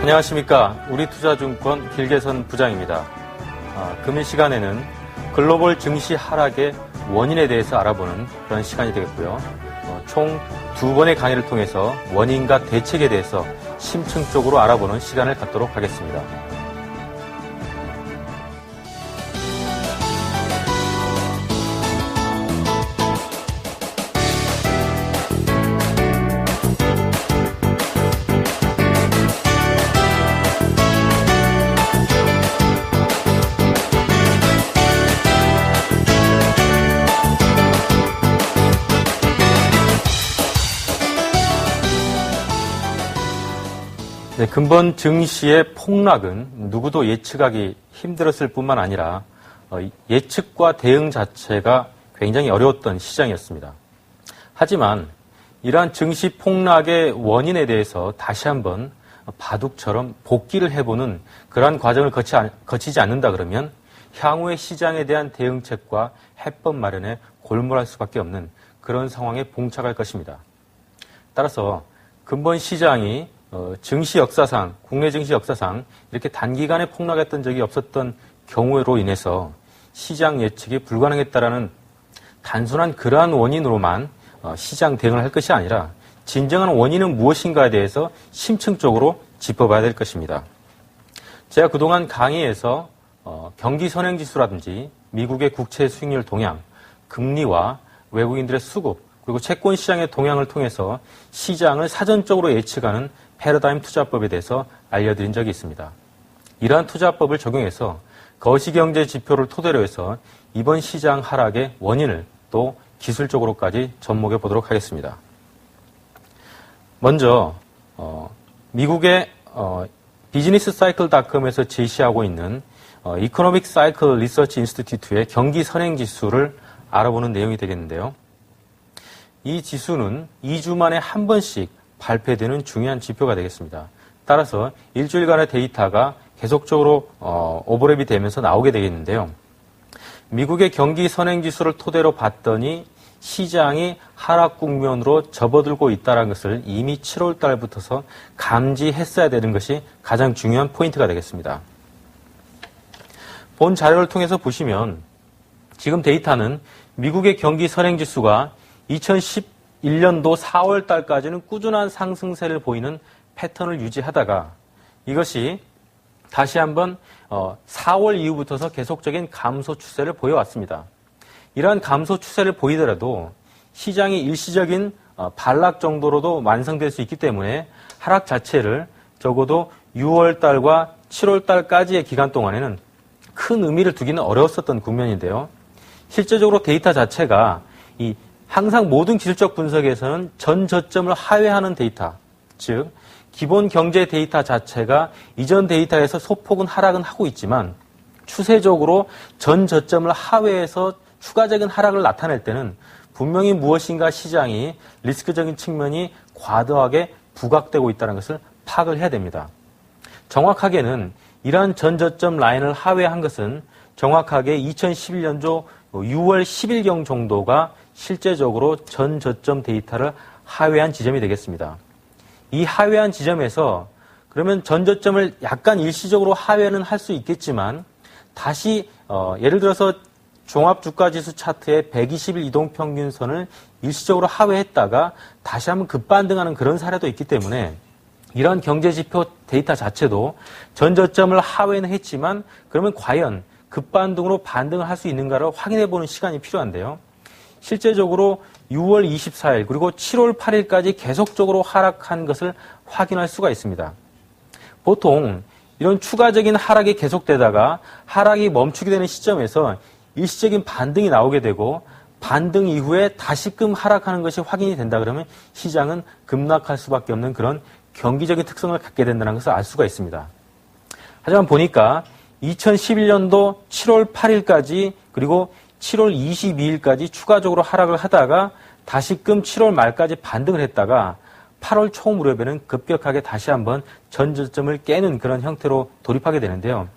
안녕하십니까. 우리투자증권 길게선 부장입니다. 금일 시간에는 글로벌 증시 하락의 원인에 대해서 알아보는 그런 시간이 되겠고요. 총 2번의 강의를 통해서 원인과 대책에 대해서 심층적으로 알아보는 시간을 갖도록 하겠습니다. 네, 근본 증시의 폭락은 누구도 예측하기 힘들었을 뿐만 아니라 예측과 대응 자체가 굉장히 어려웠던 시장이었습니다. 하지만 이러한 증시 폭락의 원인에 대해서 다시 한번 바둑처럼 복기를 해보는 그러한 과정을 거치지 않는다 그러면 향후의 시장에 대한 대응책과 해법 마련에 골몰할 수밖에 없는 그런 상황에 봉착할 것입니다. 따라서 근본 시장이 증시 역사상, 국내 증시 역사상 이렇게 단기간에 폭락했던 적이 없었던 경우로 인해서 시장 예측이 불가능했다라는 단순한 그러한 원인으로만 시장 대응을 할 것이 아니라 진정한 원인은 무엇인가에 대해서 심층적으로 짚어봐야 될 것입니다. 제가 그동안 강의에서 경기 선행지수라든지 미국의 국채 수익률 동향, 금리와 외국인들의 수급, 그리고 채권 시장의 동향을 통해서 시장을 사전적으로 예측하는 패러다임 투자법에 대해서 알려드린 적이 있습니다. 이러한 투자법을 적용해서 거시경제 지표를 토대로 해서 이번 시장 하락의 원인을 또 기술적으로까지 접목해 보도록 하겠습니다. 먼저 미국의 비즈니스 사이클닷컴에서 제시하고 있는 이코노믹 사이클 리서치 인스티튜트의 경기 선행지수를 알아보는 내용이 되겠는데요. 이 지수는 2주 만에 한 번씩 발표되는 중요한 지표가 되겠습니다. 따라서 일주일간의 데이터가 계속적으로 오버랩이 되면서 나오게 되겠는데요. 미국의 경기 선행지수를 토대로 봤더니 시장이 하락 국면으로 접어들고 있다는 것을 이미 7월 달부터서 감지했어야 되는 것이 가장 중요한 포인트가 되겠습니다. 본 자료를 통해서 보시면 지금 데이터는 미국의 경기 선행지수가 2011년도 4월 달까지는 꾸준한 상승세를 보이는 패턴을 유지하다가 이것이 다시 한번 4월 이후부터서 계속적인 감소 추세를 보여왔습니다. 이러한 감소 추세를 보이더라도 시장이 일시적인 반락 정도로도 완성될 수 있기 때문에 하락 자체를 적어도 6월 달과 7월 달까지의 기간 동안에는 큰 의미를 두기는 어려웠었던 국면인데요. 실제적으로 데이터 자체가 항상 모든 기술적 분석에서는 전 저점을 하회하는 데이터, 즉 기본 경제 데이터 자체가 이전 데이터에서 소폭은 하락은 하고 있지만 추세적으로 전 저점을 하회해서 추가적인 하락을 나타낼 때는 분명히 무엇인가 시장이 리스크적인 측면이 과도하게 부각되고 있다는 것을 파악을 해야 됩니다. 정확하게는 이러한 전 저점 라인을 하회한 것은 정확하게 2011년도 6월 10일경 정도가 실제적으로 전 저점 데이터를 하회한 지점이 되겠습니다. 이 하회한 지점에서 그러면 전 저점을 약간 일시적으로 하회는 할 수 있겠지만 다시 예를 들어서 종합주가지수 차트의 120일 이동평균선을 일시적으로 하회했다가 다시 한번 급반등하는 그런 사례도 있기 때문에 이런 경제지표 데이터 자체도 전 저점을 하회는 했지만 그러면 과연 급반등으로 반등을 할 수 있는가를 확인해보는 시간이 필요한데요. 실제적으로 6월 24일 그리고 7월 8일까지 계속적으로 하락한 것을 확인할 수가 있습니다. 보통 이런 추가적인 하락이 계속되다가 하락이 멈추게 되는 시점에서 일시적인 반등이 나오게 되고 반등 이후에 다시금 하락하는 것이 확인이 된다 그러면 시장은 급락할 수밖에 없는 그런 경기적인 특성을 갖게 된다는 것을 알 수가 있습니다. 하지만 보니까 2011년도 7월 8일까지 그리고 7월 22일까지 추가적으로 하락을 하다가 다시금 7월 말까지 반등을 했다가 8월 초 무렵에는 급격하게 다시 한번 전 저점을 깨는 그런 형태로 돌입하게 되는데요.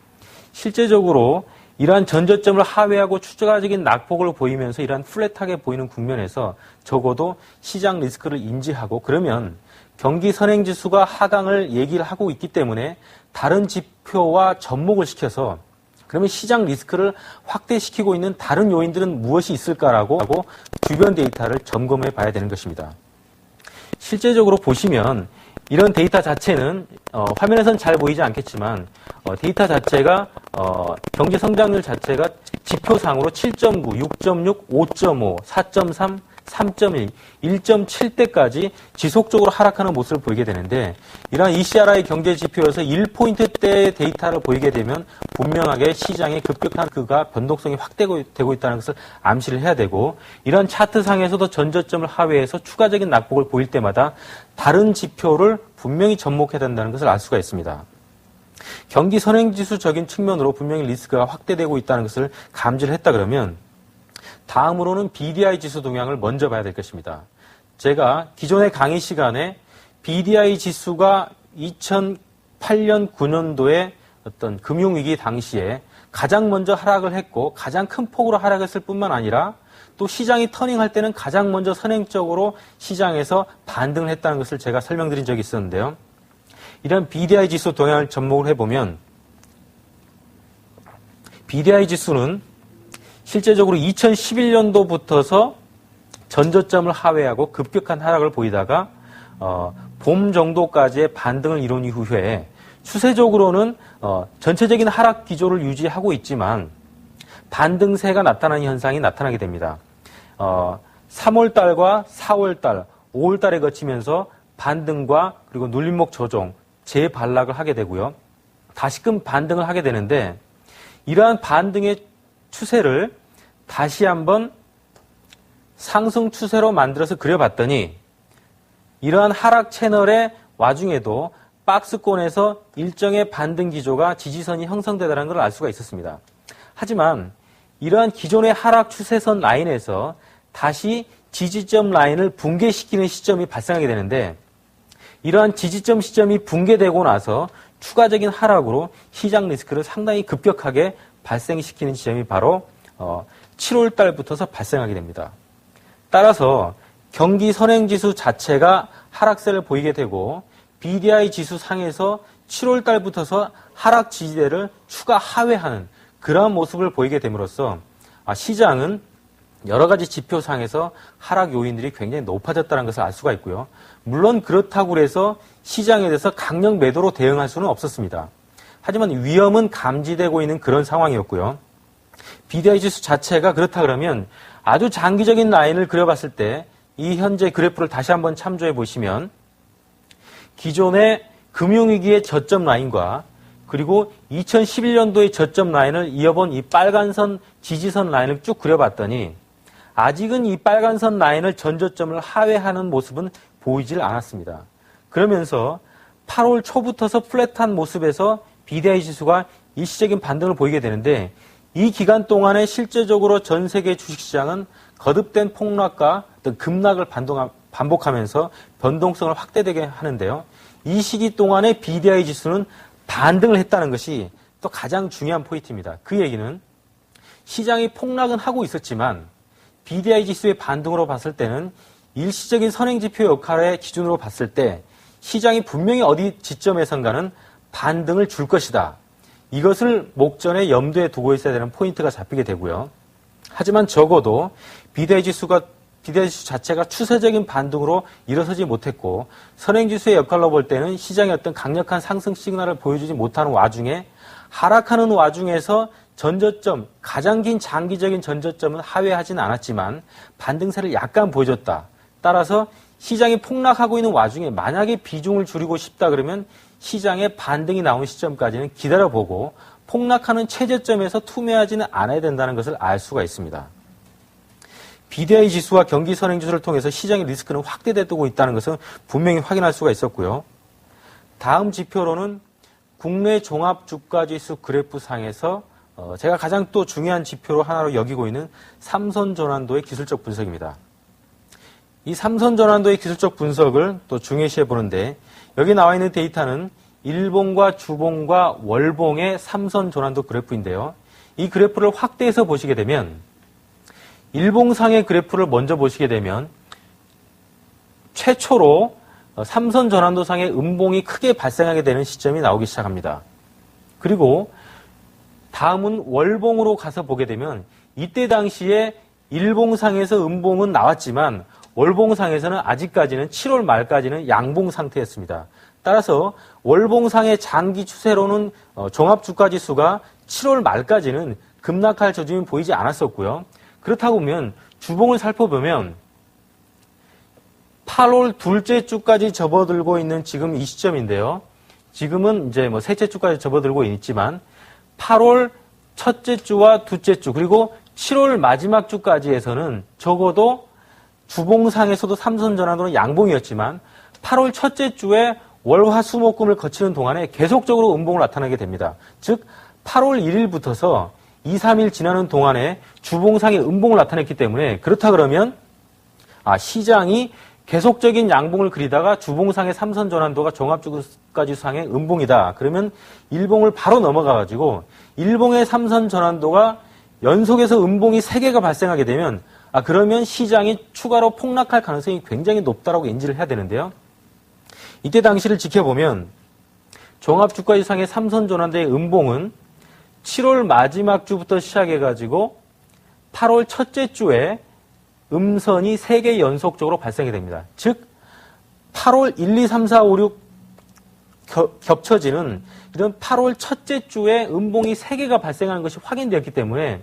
실제적으로 이러한 전 저점을 하회하고 추가적인 낙폭을 보이면서 이러한 플랫하게 보이는 국면에서 적어도 시장 리스크를 인지하고 그러면 경기 선행지수가 하강을 얘기를 하고 있기 때문에 다른 지표와 접목을 시켜서 그러면 시장 리스크를 확대시키고 있는 다른 요인들은 무엇이 있을까라고 주변 데이터를 점검해 봐야 되는 것입니다. 실제적으로 보시면 이런 데이터 자체는 화면에선 잘 보이지 않겠지만 데이터 자체가 경제 성장률 자체가 지표상으로 7.9, 6.6, 5.5, 4.3, 3.1, 1.7대까지 지속적으로 하락하는 모습을 보이게 되는데 이러한 ECRI 경제 지표에서 1포인트대의 데이터를 보이게 되면 분명하게 시장의 급격한 그가 변동성이 확대되고 있다는 것을 암시를 해야 되고 이러한 차트상에서도 전저점을 하회해서 추가적인 낙폭을 보일 때마다 다른 지표를 분명히 접목해야 된다는 것을 알 수가 있습니다. 경기 선행지수적인 측면으로 분명히 리스크가 확대되고 있다는 것을 감지를 했다 그러면 다음으로는 BDI 지수 동향을 먼저 봐야 될 것입니다. 제가 기존의 강의 시간에 BDI 지수가 2008년, 9년도에 어떤 금융위기 당시에 가장 먼저 하락을 했고 가장 큰 폭으로 하락했을 뿐만 아니라 또 시장이 터닝할 때는 가장 먼저 선행적으로 시장에서 반등을 했다는 것을 제가 설명드린 적이 있었는데요. 이런 BDI 지수 동향을 접목을 해보면 BDI 지수는 실제적으로 2011년도부터서 전저점을 하회하고 급격한 하락을 보이다가 봄 정도까지의 반등을 이룬 이후에 추세적으로는 전체적인 하락 기조를 유지하고 있지만 반등세가 나타나는 현상이 나타나게 됩니다. 3월달과 4월달, 5월달에 거치면서 반등과 그리고 눌림목 조정, 재반락을 하게 되고요. 다시금 반등을 하게 되는데 이러한 반등의 추세를 다시 한번 상승 추세로 만들어서 그려봤더니 이러한 하락 채널의 와중에도 박스권에서 일정의 반등 기조가 지지선이 형성되다는 걸 알 수가 있었습니다. 하지만 이러한 기존의 하락 추세선 라인에서 다시 지지점 라인을 붕괴시키는 시점이 발생하게 되는데 이러한 지지점 시점이 붕괴되고 나서 추가적인 하락으로 시장 리스크를 상당히 급격하게 발생시키는 지점이 바로 7월 달부터서 발생하게 됩니다. 따라서 경기 선행지수 자체가 하락세를 보이게 되고 BDI 지수 상에서 7월 달부터서 하락 지지대를 추가 하회하는 그러한 모습을 보이게 됨으로써 시장은 여러 가지 지표상에서 하락 요인들이 굉장히 높아졌다는 것을 알 수가 있고요. 물론 그렇다고 해서 시장에 대해서 강력 매도로 대응할 수는 없었습니다. 하지만 위험은 감지되고 있는 그런 상황이었고요. BDI 지수 자체가 그렇다 그러면 아주 장기적인 라인을 그려봤을 때 이 현재 그래프를 다시 한번 참조해 보시면 기존의 금융위기의 저점 라인과 그리고 2011년도의 저점 라인을 이어본 이 빨간선 지지선 라인을 쭉 그려봤더니 아직은 이 빨간선 라인을 전저점을 하회하는 모습은 보이질 않았습니다. 그러면서 8월 초부터서 플랫한 모습에서 BDI 지수가 일시적인 반등을 보이게 되는데 이 기간 동안에 실제적으로 전 세계 주식시장은 거듭된 폭락과 어떤 급락을 반복하면서 변동성을 확대되게 하는데요. 이 시기 동안에 BDI 지수는 반등을 했다는 것이 또 가장 중요한 포인트입니다. 그 얘기는 시장이 폭락은 하고 있었지만 BDI 지수의 반등으로 봤을 때는 일시적인 선행지표 역할의 기준으로 봤을 때 시장이 분명히 어디 지점에선가는 반등을 줄 것이다. 이것을 목전에 염두에 두고 있어야 되는 포인트가 잡히게 되고요. 하지만 적어도 BDI 지수 자체가 추세적인 반등으로 일어서지 못했고 선행지수의 역할로 볼 때는 시장의 어떤 강력한 상승 시그널을 보여주지 못하는 와중에 하락하는 와중에서 전저점, 가장 긴 장기적인 전저점은 하회하지는 않았지만 반등세를 약간 보여줬다. 따라서 시장이 폭락하고 있는 와중에 만약에 비중을 줄이고 싶다 그러면 시장의 반등이 나온 시점까지는 기다려보고 폭락하는 최저점에서 투매하지는 않아야 된다는 것을 알 수가 있습니다. BDI 지수와 경기 선행지수를 통해서 시장의 리스크는 확대되고 있다는 것은 분명히 확인할 수가 있었고요. 다음 지표로는 국내 종합주가지수 그래프상에서 제가 가장 또 중요한 지표로 하나로 여기고 있는 삼선 전환도의 기술적 분석입니다. 이 삼선 전환도의 기술적 분석을 또 중요시해 보는데 여기 나와 있는 데이터는 일봉과 주봉과 월봉의 삼선 전환도 그래프인데요. 이 그래프를 확대해서 보시게 되면 일봉상의 그래프를 먼저 보시게 되면 최초로 삼선 전환도상의 음봉이 크게 발생하게 되는 시점이 나오기 시작합니다. 그리고 다음은 월봉으로 가서 보게 되면 이때 당시에 일봉상에서 음봉은 나왔지만 월봉상에서는 아직까지는 7월 말까지는 양봉 상태였습니다. 따라서 월봉상의 장기 추세로는 종합주가지수가 7월 말까지는 급락할 조짐이 보이지 않았었고요. 그렇다고 보면 주봉을 살펴보면 8월 둘째 주까지 접어들고 있는 지금 이 시점인데요. 지금은 이제 뭐 셋째 주까지 접어들고 있지만 8월 첫째 주와 둘째 주 그리고 7월 마지막 주까지에서는 적어도 주봉상에서도 삼선 전환도는 양봉이었지만 8월 첫째 주에 월화수목금을 거치는 동안에 계속적으로 음봉을 나타나게 됩니다. 즉 8월 1일부터서 2, 3일 지나는 동안에 주봉상에 음봉을 나타냈기 때문에 그렇다 그러면 시장이 계속적인 양봉을 그리다가 주봉상의 삼선 전환도가 종합주가지수상의 음봉이다. 그러면 일봉을 바로 넘어가가지고 일봉의 삼선 전환도가 연속해서 음봉이 3개가 발생하게 되면 그러면 시장이 추가로 폭락할 가능성이 굉장히 높다라고 인지를 해야 되는데요. 이때 당시를 지켜보면 종합주가지수상의 삼선 전환도의 음봉은 7월 마지막 주부터 시작해가지고 8월 첫째 주에 음선이 3개 연속적으로 발생이 됩니다. 즉 8월 1, 2, 3, 4, 5, 6 겹쳐지는 이런 8월 첫째 주에 음봉이 3개가 발생하는 것이 확인되었기 때문에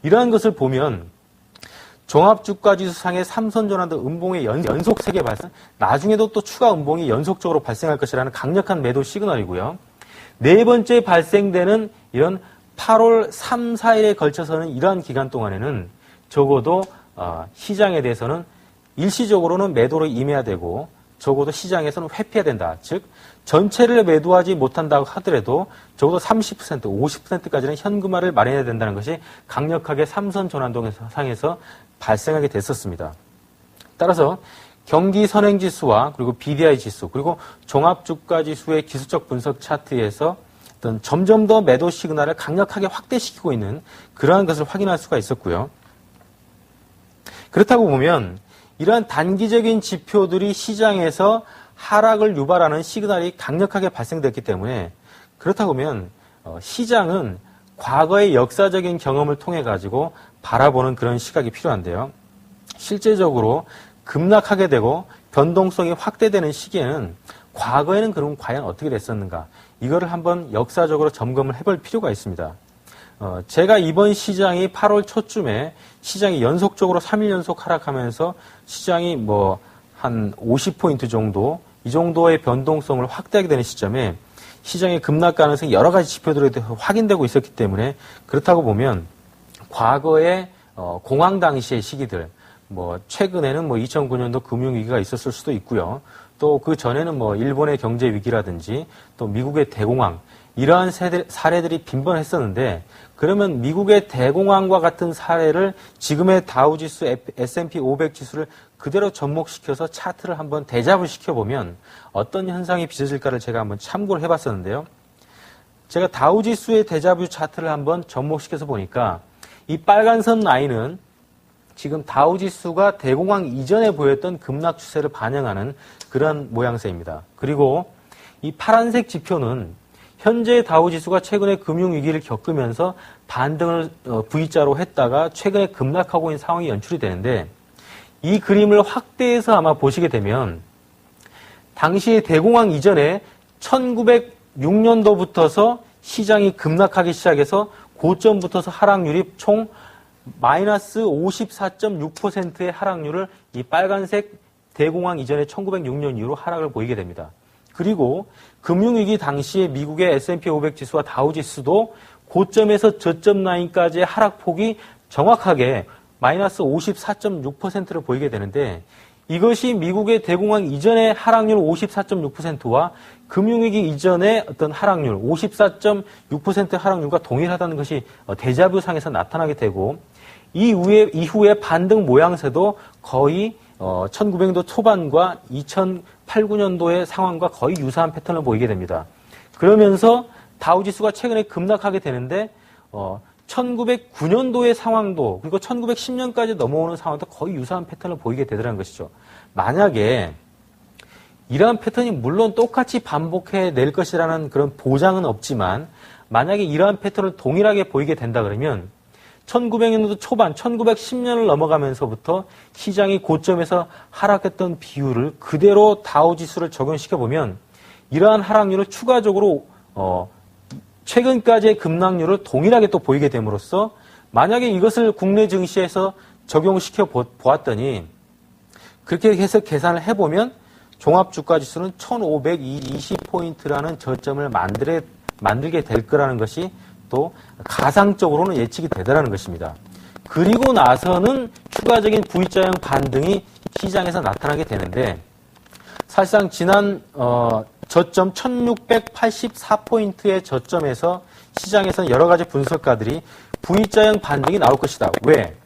이러한 것을 보면 종합주가지수상의 삼선전환도 음봉의 연속 3개 발생, 나중에도 또 추가 음봉이 연속적으로 발생할 것이라는 강력한 매도 시그널이고요. 네 번째 발생되는 이런 8월 3, 4일에 걸쳐서는 이러한 기간 동안에는 적어도 시장에 대해서는 일시적으로는 매도를 임해야 되고 적어도 시장에서는 회피해야 된다. 즉 전체를 매도하지 못한다고 하더라도 적어도 30%, 50%까지는 현금화를 마련해야 된다는 것이 강력하게 삼선 전환동상에서 발생하게 됐었습니다. 따라서 경기 선행지수와 그리고 BDI 지수 그리고 종합주가지수의 기술적 분석 차트에서 어떤 점점 더 매도 시그널을 강력하게 확대시키고 있는 그러한 것을 확인할 수가 있었고요. 그렇다고 보면 이러한 단기적인 지표들이 시장에서 하락을 유발하는 시그널이 강력하게 발생됐기 때문에 그렇다고 보면 시장은 과거의 역사적인 경험을 통해 가지고 바라보는 그런 시각이 필요한데요. 실제적으로 급락하게 되고 변동성이 확대되는 시기에는 과거에는 그럼 과연 어떻게 됐었는가 이거를 한번 역사적으로 점검을 해볼 필요가 있습니다. 제가 이번 시장이 8월 초쯤에 시장이 연속적으로 3일 연속 하락하면서 시장이 한 50포인트 정도 이 정도의 변동성을 확대하게 되는 시점에 시장의 급락 가능성이 여러 가지 지표들에 확인되고 있었기 때문에 그렇다고 보면 과거의 공황 당시의 시기들 최근에는 2009년도 금융위기가 있었을 수도 있고요. 또 그 전에는 일본의 경제 위기라든지 또 미국의 대공황 이러한 사례들이 빈번했었는데 그러면 미국의 대공황과 같은 사례를 지금의 다우지수 S&P 500 지수를 그대로 접목시켜서 차트를 한번 대잡을 시켜보면 어떤 현상이 빚어질까를 제가 한번 참고를 해봤었는데요. 제가 다우지수의 대자뷰 차트를 한번 접목시켜서 보니까 이 빨간선 라인은 지금 다우지수가 대공황 이전에 보였던 급락 추세를 반영하는 그런 모양새입니다. 그리고 이 파란색 지표는 현재 다우지수가 최근에 금융위기를 겪으면서 반등을 V자로 했다가 최근에 급락하고 있는 상황이 연출이 되는데 이 그림을 확대해서 아마 보시게 되면 당시 대공황 이전에 1906년도부터서 시장이 급락하기 시작해서 고점부터서 하락률이 총 마이너스 54.6%의 하락률을 이 빨간색 대공황 이전에 1906년 이후로 하락을 보이게 됩니다. 그리고 금융위기 당시에 미국의 S&P 500 지수와 다우지수도 고점에서 저점 라인까지의 하락폭이 정확하게 마이너스 54.6%를 보이게 되는데 이것이 미국의 대공황 이전의 하락률 54.6%와 금융위기 이전의 어떤 하락률 54.6%의 하락률과 동일하다는 것이 데자뷰상에서 나타나게 되고 이후에 반등 모양새도 거의 1900년도 초반과 2008, 9년도의 상황과 거의 유사한 패턴을 보이게 됩니다. 그러면서 다우지수가 최근에 급락하게 되는데 1909년도의 상황도 그리고 1910년까지 넘어오는 상황도 거의 유사한 패턴을 보이게 되더라는 것이죠. 만약에 이러한 패턴이 물론 똑같이 반복해 낼 것이라는 그런 보장은 없지만 만약에 이러한 패턴을 동일하게 보이게 된다 그러면 1900년도 초반 1910년을 넘어가면서부터 시장이 고점에서 하락했던 비율을 그대로 다우지수를 적용시켜보면 이러한 하락률을 추가적으로 최근까지의 급락률을 동일하게 또 보이게 됨으로써 만약에 이것을 국내 증시에서 적용시켜 보았더니 그렇게 해서 계산을 해보면 종합주가지수는 1520포인트라는 저점을 만들게 될 거라는 것이 또 가상적으로는 예측이 되더라는 것입니다. 그리고 나서는 추가적인 V자형 반등이 시장에서 나타나게 되는데 사실상 지난 저점 1684포인트의 저점에서 시장에서는 여러 가지 분석가들이 V자형 반등이 나올 것이다. 왜?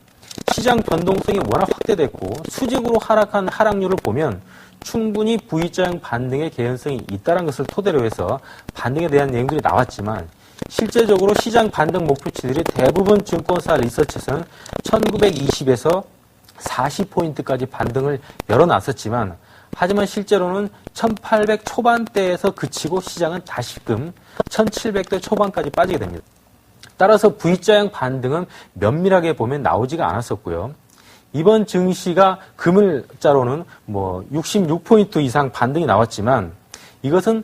시장 변동성이 워낙 확대됐고 수직으로 하락한 하락률을 보면 충분히 V자형 반등의 개연성이 있다는 것을 토대로 해서 반등에 대한 내용들이 나왔지만 실제적으로 시장 반등 목표치들이 대부분 증권사 리서치에서는 1920에서 40포인트까지 반등을 열어놨었지만 하지만 실제로는 1800 초반대에서 그치고 시장은 다시금 1700대 초반까지 빠지게 됩니다. 따라서 V자형 반등은 면밀하게 보면 나오지가 않았었고요. 이번 증시가 금일자로는 66포인트 이상 반등이 나왔지만 이것은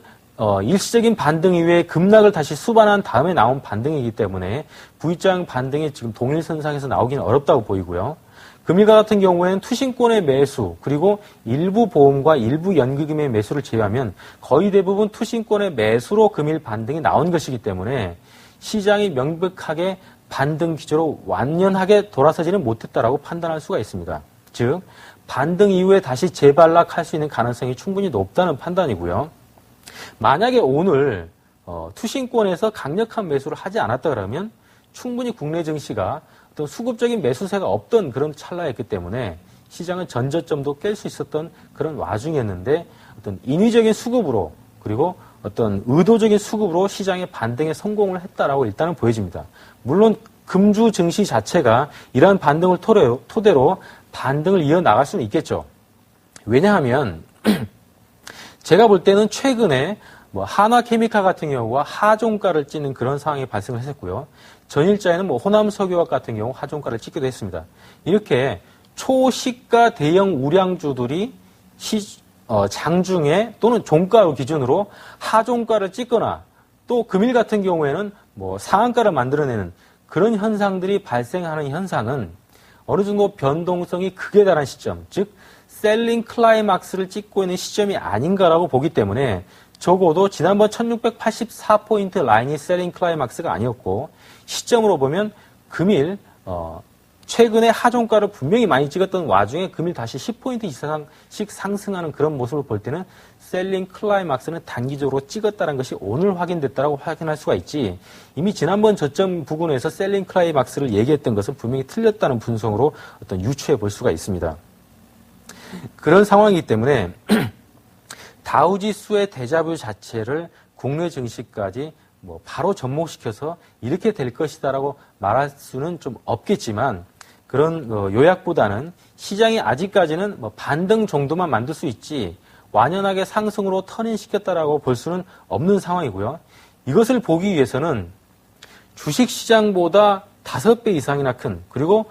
일시적인 반등 이후에 급락을 다시 수반한 다음에 나온 반등이기 때문에 V자형 반등이 지금 동일선상에서 나오기는 어렵다고 보이고요. 금일과 같은 경우에는 투신권의 매수 그리고 일부 보험과 일부 연기금의 매수를 제외하면 거의 대부분 투신권의 매수로 금일 반등이 나온 것이기 때문에 시장이 명백하게 반등 기조로 완연하게 돌아서지는 못했다라고 판단할 수가 있습니다. 즉 반등 이후에 다시 재반락할 수 있는 가능성이 충분히 높다는 판단이고요. 만약에 오늘 투신권에서 강력한 매수를 하지 않았다 그러면 충분히 국내 증시가 어떤 수급적인 매수세가 없던 그런 찰나였기 때문에 시장은 전저점도 깰 수 있었던 그런 와중이었는데 어떤 인위적인 수급으로 그리고 어떤 의도적인 수급으로 시장의 반등에 성공을 했다라고 일단은 보여집니다. 물론 금주 증시 자체가 이러한 반등을 토대로 반등을 이어나갈 수는 있겠죠. 왜냐하면 제가 볼 때는 최근에 한화케미칼 같은 경우가 하종가를 찍는 그런 상황이 발생을 했었고요. 전일자에는 호남석유화학 같은 경우 하종가를 찍기도 했습니다. 이렇게 초시가 대형 우량주들이 장중에 또는 종가로 기준으로 하종가를 찍거나 또 금일 같은 경우에는 상한가를 만들어내는 그런 현상들이 발생하는 현상은 어느 정도 변동성이 극에 달한 시점, 즉 셀링 클라이막스를 찍고 있는 시점이 아닌가라고 보기 때문에 적어도 지난번 1684포인트 라인이 셀링 클라이막스가 아니었고 시점으로 보면 금일 최근에 하종가를 분명히 많이 찍었던 와중에 금일 다시 10포인트 이상씩 상승하는 그런 모습을 볼 때는 셀링 클라이막스는 단기적으로 찍었다는 것이 오늘 확인됐다고 확인할 수가 있지 이미 지난번 저점 부근에서 셀링 클라이막스를 얘기했던 것은 분명히 틀렸다는 분석으로 어떤 유추해 볼 수가 있습니다. 그런 상황이기 때문에 다우지수의 데자뷰 자체를 국내 증시까지 바로 접목시켜서 이렇게 될 것이다라고 말할 수는 좀 없겠지만 그런 요약보다는 시장이 아직까지는 반등 정도만 만들 수 있지 완연하게 상승으로 턴인시켰다라고 볼 수는 없는 상황이고요. 이것을 보기 위해서는 주식시장보다 5배 이상이나 큰 그리고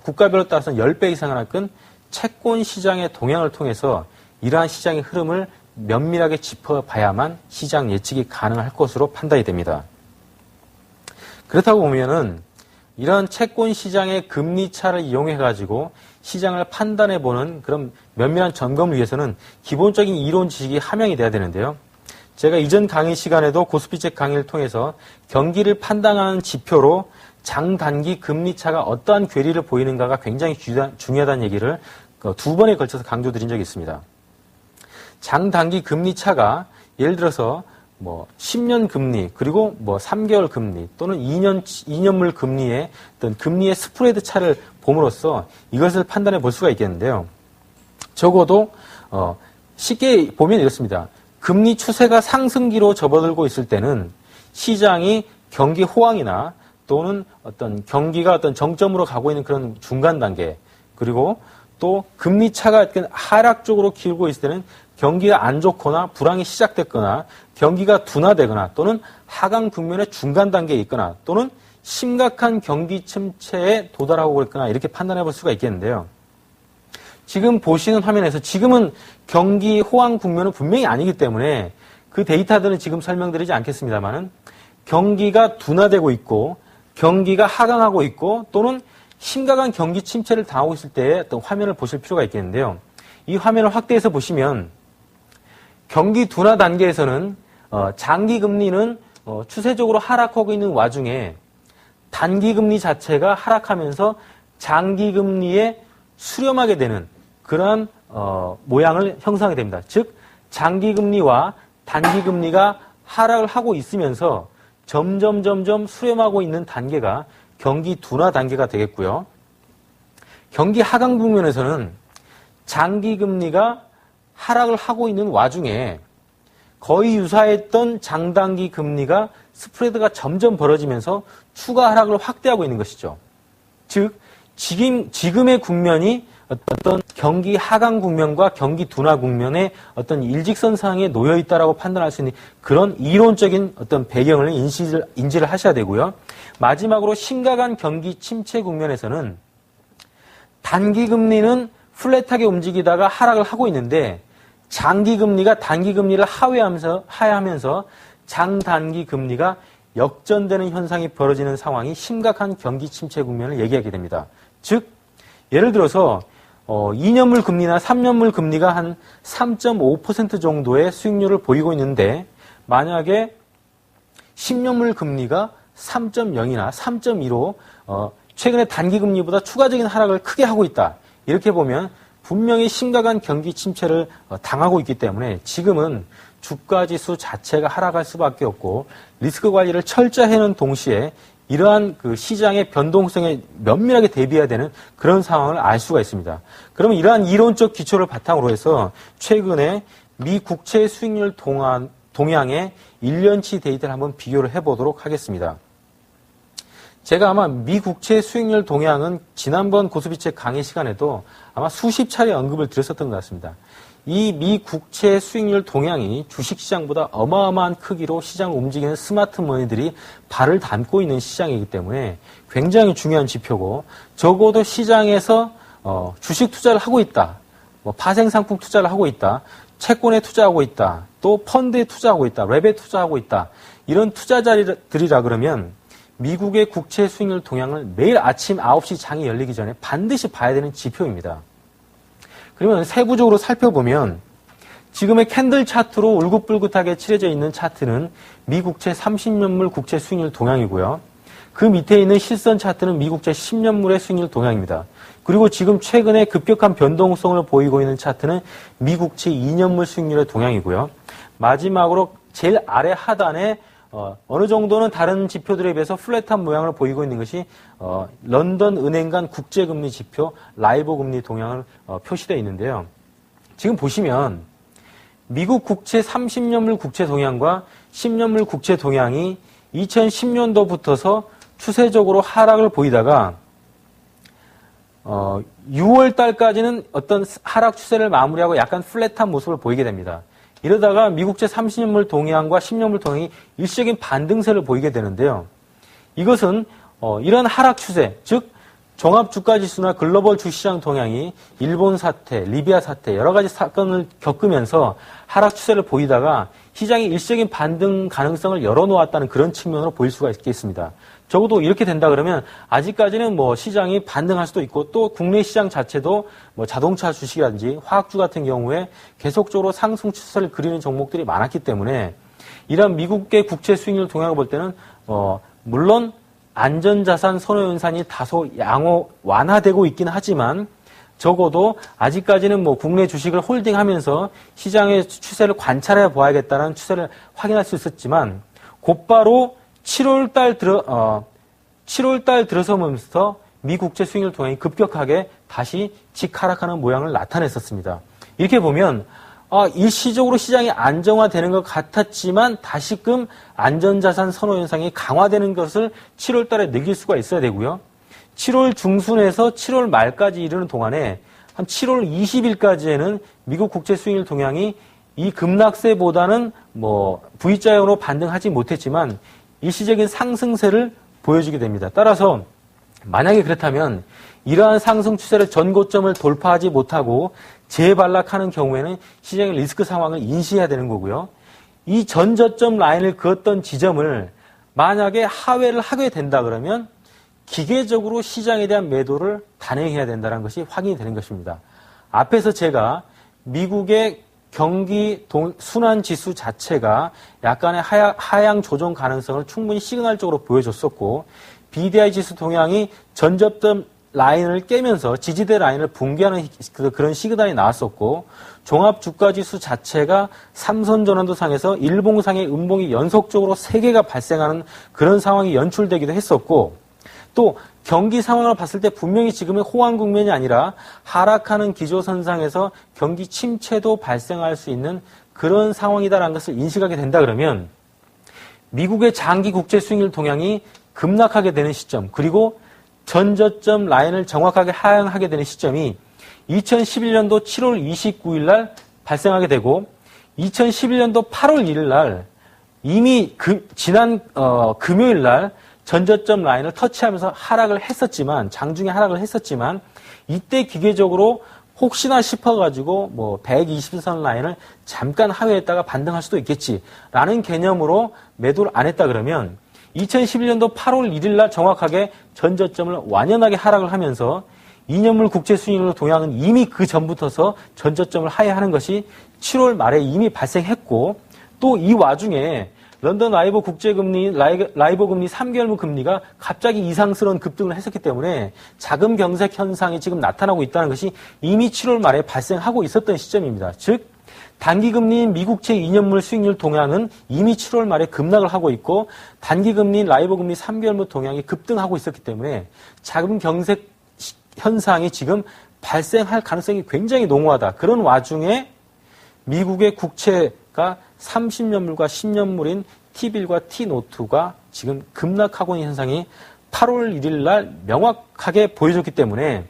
국가별로 따라서는 10배 이상이나 큰 채권 시장의 동향을 통해서 이러한 시장의 흐름을 면밀하게 짚어봐야만 시장 예측이 가능할 것으로 판단이 됩니다. 그렇다고 보면은 이런 채권 시장의 금리 차를 이용해 가지고 시장을 판단해 보는 그런 면밀한 점검을 위해서는 기본적인 이론 지식이 함양이 돼야 되는데요. 제가 이전 강의 시간에도 고스피책 강의를 통해서 경기를 판단하는 지표로 장단기 금리 차가 어떠한 괴리를 보이는가가 굉장히 중요하다는 얘기를 2번에 걸쳐서 강조드린 적이 있습니다. 장단기 금리 차가 예를 들어서 10년 금리 그리고 3개월 금리 또는 2년물 금리의 어떤 금리의 스프레드 차를 봄으로써 이것을 판단해 볼 수가 있겠는데요. 적어도 쉽게 보면 이렇습니다. 금리 추세가 상승기로 접어들고 있을 때는 시장이 경기 호황이나 또는 어떤 경기가 어떤 정점으로 가고 있는 그런 중간 단계 그리고 또 금리 차가 하락 쪽으로 기울고 있을 때는 경기가 안 좋거나 불황이 시작됐거나 경기가 둔화되거나 또는 하강 국면의 중간 단계에 있거나 또는 심각한 경기 침체에 도달하고 있거나 이렇게 판단해 볼 수가 있겠는데요. 지금 보시는 화면에서 지금은 경기 호황 국면은 분명히 아니기 때문에 그 데이터들은 지금 설명드리지 않겠습니다만은 경기가 둔화되고 있고 경기가 하강하고 있고 또는 심각한 경기 침체를 당하고 있을 때의 어떤 화면을 보실 필요가 있겠는데요. 이 화면을 확대해서 보시면 경기 둔화 단계에서는 장기 금리는 추세적으로 하락하고 있는 와중에 단기 금리 자체가 하락하면서 장기 금리에 수렴하게 되는 그러한 모양을 형성하게 됩니다. 즉 장기 금리와 단기 금리가 하락을 하고 있으면서 점점 수렴하고 있는 단계가 경기 둔화 단계가 되겠고요. 경기 하강 국면에서는 장기 금리가 하락을 하고 있는 와중에 거의 유사했던 장단기 금리가 스프레드가 점점 벌어지면서 추가 하락을 확대하고 있는 것이죠. 즉 지금의 국면이 어떤 경기 하강 국면과 경기 둔화 국면의 어떤 일직선상에 놓여 있다라고 판단할 수 있는 그런 이론적인 어떤 배경을 인지를 하셔야 되고요. 마지막으로 심각한 경기 침체 국면에서는 단기 금리는 플랫하게 움직이다가 하락을 하고 있는데 장기 금리가 단기 금리를 하회하면서 장단기 금리가 역전되는 현상이 벌어지는 상황이 심각한 경기 침체 국면을 얘기하게 됩니다. 즉 예를 들어서 2년물 금리나 3년물 금리가 한 3.5% 정도의 수익률을 보이고 있는데 만약에 10년물 금리가 3.0이나 3.2로 최근에 단기 금리보다 추가적인 하락을 크게 하고 있다. 이렇게 보면 분명히 심각한 경기 침체를 당하고 있기 때문에 지금은 주가지수 자체가 하락할 수밖에 없고 리스크 관리를 철저히 하는 동시에 이러한 그 시장의 변동성에 면밀하게 대비해야 되는 그런 상황을 알 수가 있습니다. 그러면 이러한 이론적 기초를 바탕으로 해서 최근에 미 국채 수익률 동향의 1년치 데이터를 한번 비교를 해보도록 하겠습니다. 제가 아마 미 국채 수익률 동향은 지난번 고수비책 강의 시간에도 아마 수십 차례 언급을 드렸었던 것 같습니다. 이 미 국채 수익률 동향이 주식시장보다 어마어마한 크기로 시장을 움직이는 스마트 머니들이 발을 담고 있는 시장이기 때문에 굉장히 중요한 지표고 적어도 시장에서 주식 투자를 하고 있다, 파생상품 투자를 하고 있다, 채권에 투자하고 있다, 또 펀드에 투자하고 있다, 랩에 투자하고 있다 이런 투자자들이라 그러면 미국의 국채 수익률 동향을 매일 아침 9시 장이 열리기 전에 반드시 봐야 되는 지표입니다. 그러면 세부적으로 살펴보면 지금의 캔들 차트로 울긋불긋하게 칠해져 있는 차트는 미국채 30년물 국채 수익률 동향이고요. 그 밑에 있는 실선 차트는 미국채 10년물의 수익률 동향입니다. 그리고 지금 최근에 급격한 변동성을 보이고 있는 차트는 미국채 2년물 수익률의 동향이고요. 마지막으로 제일 아래 하단에 어느 정도는 다른 지표들에 비해서 플랫한 모양을 보이고 있는 것이 런던 은행 간 국제금리 지표 라이보 금리 동향을 표시되어 있는데요. 지금 보시면 미국 국채 30년물 국채 동향과 10년물 국채 동향이 2010년도부터서 추세적으로 하락을 보이다가 6월 달까지는 어떤 하락 추세를 마무리하고 약간 플랫한 모습을 보이게 됩니다. 이러다가 미국채 30년물 동향과 10년물 동향이 일시적인 반등세를 보이게 되는데요. 이것은 이런 하락 추세, 즉 종합주가지수나 글로벌 주시장 동향이 일본 사태, 리비아 사태 여러 가지 사건을 겪으면서 하락 추세를 보이다가 시장이 일시적인 반등 가능성을 열어놓았다는 그런 측면으로 보일 수가 있겠습니다. 적어도 이렇게 된다 그러면 아직까지는 시장이 반등할 수도 있고 또 국내 시장 자체도 자동차 주식이라든지 화학주 같은 경우에 계속적으로 상승 추세를 그리는 종목들이 많았기 때문에 이런 미국의 국채 수익률 동향을 볼 때는 물론 안전자산 선호 현상이 다소 완화되고 있긴 하지만 적어도 아직까지는 국내 주식을 홀딩하면서 시장의 추세를 관찰해 보아야겠다는 추세를 확인할 수 있었지만 곧바로 7월달 들어서면서 미 국채 수익률 동향이 급격하게 다시 직하락하는 모양을 나타냈었습니다. 이렇게 보면 일시적으로 시장이 안정화되는 것 같았지만 다시금 안전자산 선호 현상이 강화되는 것을 7월 달에 느낄 수가 있어야 되고요. 7월 중순에서 7월 말까지 이르는 동안에 한 7월 20일까지에는 미국 국채 수익률 동향이 이 급락세보다는 V자형으로 반등하지 못했지만 일시적인 상승세를 보여주게 됩니다. 따라서 만약에 그렇다면 이러한 상승 추세를 전고점을 돌파하지 못하고 재반락하는 경우에는 시장의 리스크 상황을 인지해야 되는 거고요. 이 전저점 라인을 그었던 지점을 만약에 하회를 하게 된다 그러면 기계적으로 시장에 대한 매도를 단행해야 된다는 것이 확인이 되는 것입니다. 앞에서 제가 미국의 경기 순환 지수 자체가 약간의 하향 조정 가능성을 충분히 시그널적으로 보여줬었고 BDI 지수 동향이 전저점 라인을 깨면서 지지대 라인을 붕괴하는 그런 시그널이 나왔었고 종합주가지수 자체가 삼선 전환도상에서 일봉상의 음봉이 연속적으로 3개가 발생하는 그런 상황이 연출되기도 했었고 또 경기 상황을 봤을 때 분명히 지금의 호황 국면이 아니라 하락하는 기조선상에서 경기 침체도 발생할 수 있는 그런 상황이다라는 것을 인식하게 된다 그러면 미국의 장기 국채 수익률 동향이 급락하게 되는 시점 그리고 전저점 라인을 정확하게 하향하게 되는 시점이 2011년도 7월 29일 날 발생하게 되고 2011년도 8월 1일 날 이미 지난 금요일 날 전저점 라인을 터치하면서 하락을 했었지만 장중에 하락을 했었지만 이때 기계적으로 혹시나 싶어가지고 120선 라인을 잠깐 하회했다가 반등할 수도 있겠지라는 개념으로 매도를 안 했다 그러면 2011년도 8월 1일 날 정확하게 전저점을 완연하게 하락을 하면서 2년물 국채 수익률 동향은 이미 그 전부터서 전저점을 하회하는 것이 7월 말에 이미 발생했고 또 이 와중에 런던 라이버 국제금리, 라이버 금리 3개월물 금리가 갑자기 이상스러운 급등을 했었기 때문에 자금 경색 현상이 지금 나타나고 있다는 것이 이미 7월 말에 발생하고 있었던 시점입니다. 즉 단기금리인 미국채 2년물 수익률 동향은 이미 7월 말에 급락을 하고 있고 단기금리인 라이버 금리 3개월물 동향이 급등하고 있었기 때문에 자금 경색 현상이 지금 발생할 가능성이 굉장히 농후하다. 그런 와중에 미국의 국채가 30년물과 10년물인 T빌과 T노트가 지금 급락하고 있는 현상이 8월 1일 날 명확하게 보여줬기 때문에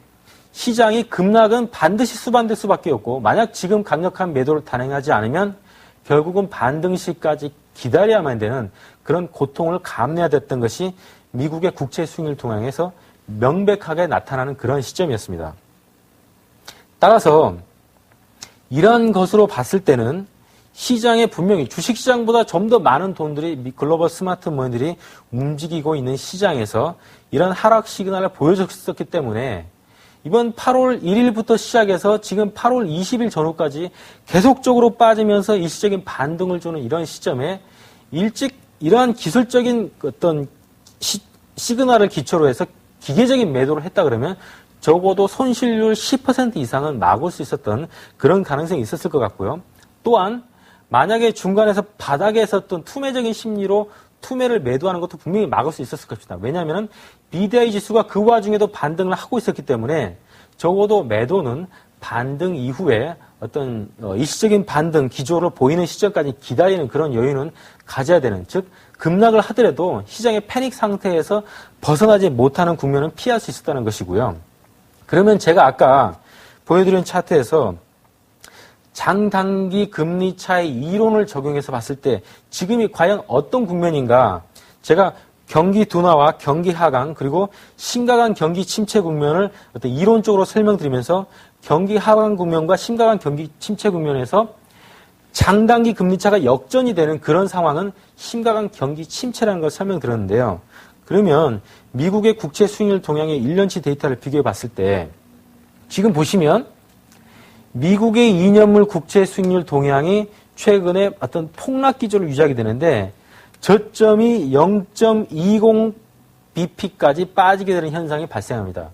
시장이 급락은 반드시 수반될 수밖에 없고 만약 지금 강력한 매도를 단행하지 않으면 결국은 반등 시까지 기다려야만 되는 그런 고통을 감내해야 됐던 것이 미국의 국채 수익률 동향에서 명백하게 나타나는 그런 시점이었습니다. 따라서 이런 것으로 봤을 때는 시장에 분명히 주식시장보다 좀 더 많은 돈들이 글로벌 스마트머니들이 움직이고 있는 시장에서 이런 하락 시그널을 보여줬었기 때문에 이번 8월 1일부터 시작해서 지금 8월 20일 전후까지 계속적으로 빠지면서 일시적인 반등을 주는 이런 시점에 일찍 이러한 기술적인 어떤 시그널을 기초로 해서 기계적인 매도를 했다 그러면 적어도 손실률 10% 이상은 막을 수 있었던 그런 가능성이 있었을 것 같고요. 또한 만약에 중간에서 바닥에 있었던 투매적인 심리로 투매를 매도하는 것도 분명히 막을 수 있었을 것이다. 왜냐하면 BDI 지수가 그 와중에도 반등을 하고 있었기 때문에 적어도 매도는 반등 이후에 어떤 일시적인 반등 기조를 보이는 시점까지 기다리는 그런 여유는 가져야 되는, 즉 급락을 하더라도 시장의 패닉 상태에서 벗어나지 못하는 국면은 피할 수 있었다는 것이고요. 그러면 제가 아까 보여드린 차트에서 장단기 금리 차이 이론을 적용해서 봤을 때 지금이 과연 어떤 국면인가, 제가 경기 둔화와 경기 하강 그리고 심각한 경기 침체 국면을 어떤 이론적으로 설명드리면서 경기 하강 국면과 심각한 경기 침체 국면에서 장단기 금리 차가 역전이 되는 그런 상황은 심각한 경기 침체라는 걸 설명드렸는데요. 그러면 미국의 국채 수익률 동향의 1년치 데이터를 비교해 봤을 때 지금 보시면 미국의 2년물 국채 수익률 동향이 최근에 어떤 폭락 기조를 유지하게 되는데 저점이 0.20 bp까지 빠지게 되는 현상이 발생합니다.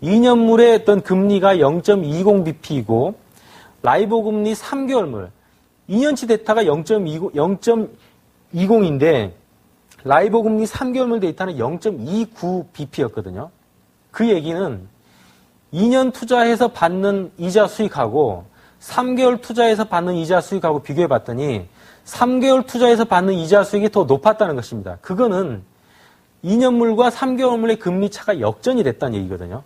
2년물의 어떤 금리가 0.20 bp이고 라이보 금리 3개월물 2년치 데이터가 0.20인데 라이보 금리 3개월물 데이터는 0.29 bp였거든요. 그 얘기는 2년 투자해서 받는 이자 수익하고 3개월 투자해서 받는 이자 수익하고 비교해 봤더니 3개월 투자해서 받는 이자 수익이 더 높았다는 것입니다. 그거는 2년물과 3개월물의 금리 차가 역전이 됐다는 얘기거든요.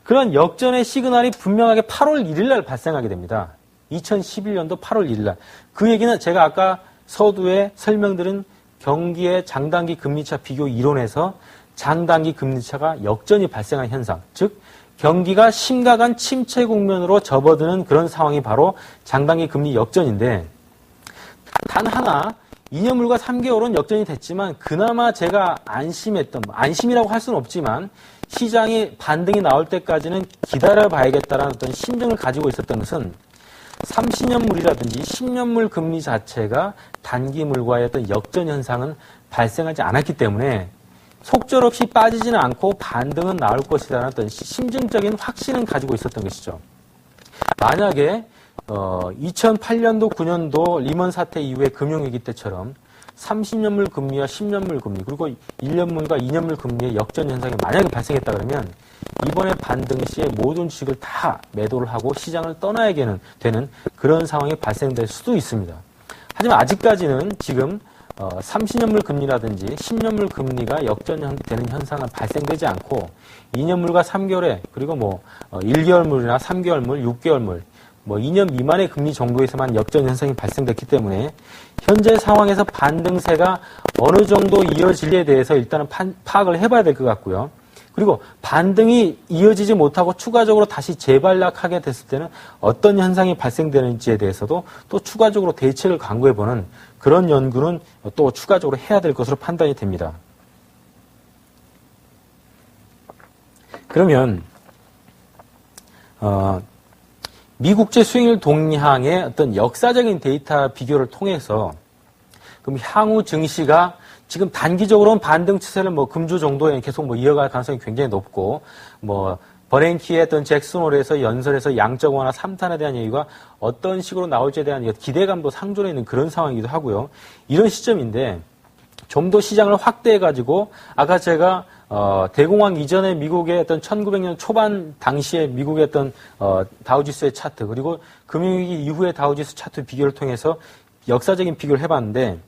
그런 역전의 시그널이 분명하게 8월 1일 날 발생하게 됩니다. 2011년도 8월 1일 날. 그 얘기는 제가 아까 서두에 설명드린 경기의 장단기 금리차 비교 이론에서 장단기 금리차가 역전이 발생한 현상, 즉 경기가 심각한 침체 국면으로 접어드는 그런 상황이 바로 장단기 금리 역전인데, 단 하나 2년물과 3개월은 역전이 됐지만 그나마 제가 안심했던, 안심이라고 할 수는 없지만 시장이 반등이 나올 때까지는 기다려봐야겠다라는 어떤 심정을 가지고 있었던 것은 30년물이라든지 10년물 금리 자체가 단기물과의 어떤 역전 현상은 발생하지 않았기 때문에 속절없이 빠지지는 않고 반등은 나올 것이라는 어떤 심증적인 확신은 가지고 있었던 것이죠. 만약에 2008년도, 9년도 리먼 사태 이후에 금융위기 때처럼 30년물 금리와 10년물 금리, 그리고 1년물과 2년물 금리의 역전 현상이 만약에 발생했다 그러면 이번에 반등 시에 모든 주식을 다 매도를 하고 시장을 떠나야 되는 그런 상황이 발생될 수도 있습니다. 하지만 아직까지는 지금 30년물 금리라든지 10년물 금리가 역전되는 현상은 발생되지 않고 2년물과 3개월에, 그리고 1개월물이나 3개월물, 6개월물, 2년 미만의 금리 정도에서만 역전 현상이 발생됐기 때문에 현재 상황에서 반등세가 어느 정도 이어질지에 대해서 일단은 파악을 해봐야 될 것 같고요. 그리고 반등이 이어지지 못하고 추가적으로 다시 재반락하게 됐을 때는 어떤 현상이 발생되는지에 대해서도 또 추가적으로 대책을 강구해보는 그런 연구는 또 추가적으로 해야 될 것으로 판단이 됩니다. 그러면 미국제 수익률 동향의 어떤 역사적인 데이터 비교를 통해서 그럼 향후 증시가 지금 단기적으로는 반등 추세를 금주 정도에 계속 이어갈 가능성이 굉장히 높고, 버냉키의 어떤 잭슨홀에서 연설에서 양적 완화 3탄에 대한 얘기가 어떤 식으로 나올지에 대한 기대감도 상존해 있는 그런 상황이기도 하고요. 이런 시점인데 좀 더 시장을 확대해가지고 아까 제가 대공황 이전에 미국의 어떤 1900년 초반 당시에 미국의 어떤 다우지수의 차트, 그리고 금융위기 이후의 다우지수 차트 비교를 통해서 역사적인 비교를 해봤는데,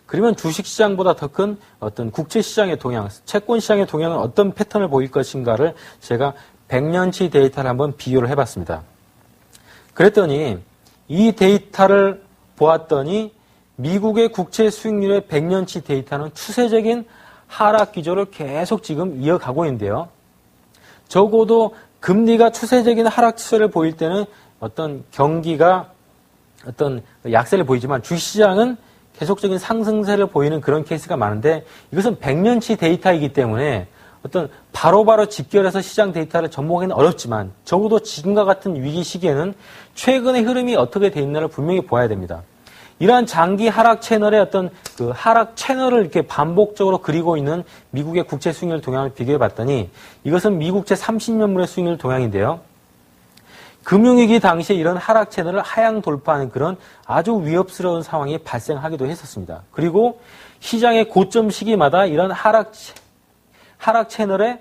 그러면 주식시장보다 더 큰 어떤 국채시장의 동향, 채권시장의 동향은 어떤 패턴을 보일 것인가를 제가 100년치 데이터를 한번 비교를 해봤습니다. 그랬더니 이 데이터를 보았더니 미국의 국채 수익률의 100년치 데이터는 추세적인 하락 기조를 계속 지금 이어가고 있는데요. 적어도 금리가 추세적인 하락 추세를 보일 때는 어떤 경기가 어떤 약세를 보이지만 주식시장은 계속적인 상승세를 보이는 그런 케이스가 많은데, 이것은 100년치 데이터이기 때문에 어떤 바로바로 집결해서 시장 데이터를 접목하기는 어렵지만 적어도 지금과 같은 위기 시기에는 최근의 흐름이 어떻게 돼 있나를 분명히 보아야 됩니다. 이러한 장기 하락 채널의 어떤 그 하락 채널을 이렇게 반복적으로 그리고 있는 미국의 국채 수익률 동향을 비교해 봤더니 이것은 미국채 30년물의 수익률 동향인데요. 금융위기 당시에 이런 하락 채널을 하향 돌파하는 그런 아주 위협스러운 상황이 발생하기도 했었습니다. 그리고 시장의 고점 시기마다 이런 하락 채널의